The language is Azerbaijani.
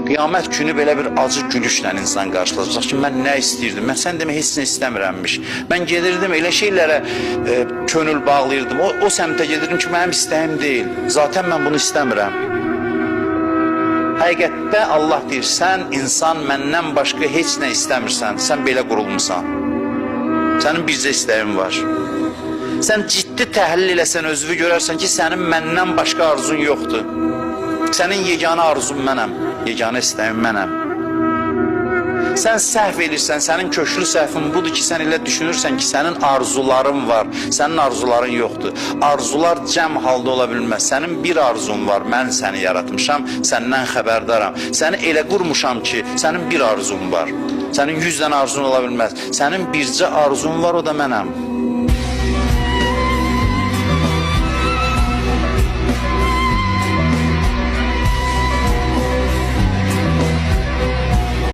Qiyamət günü belə bir acı gülüşlə insan qarşılaşacaq ki, mən nə istəyirdim? Mən sən demə heç nə istəmirəmmiş. Mən gedirdim elə şeylərə könül bağlayırdım. O səmtə gedirdim ki, mənim istəyim deyil. Zaten mən bunu istəmirəm. Həqiqətdə Allah deyir, sən insan məndən başqa heç nə istəmirsən. Sən belə qurulmusan. Sənin bircə istəyin var. Sən ciddi təhlil eləsən, özünü görərsən ki, sənin məndən başqa arzun yoxdur. Sənin yeganə arzun mənəm, yeganə istəyim mənəm. Sən səhv edirsən, sənin köklü səhvin budur ki, sən elə düşünürsən ki, sənin arzuların var, sənin arzuların yoxdur. Arzular cəm halda ola bilməz. Sənin bir arzun var, mən səni yaratmışam, səndən xəbərdaram. Səni elə qurmuşam ki, sənin bir arzun var. Sənin 100 dənə arzun ola bilməz. Sənin bircə arzun var, o da mənəm.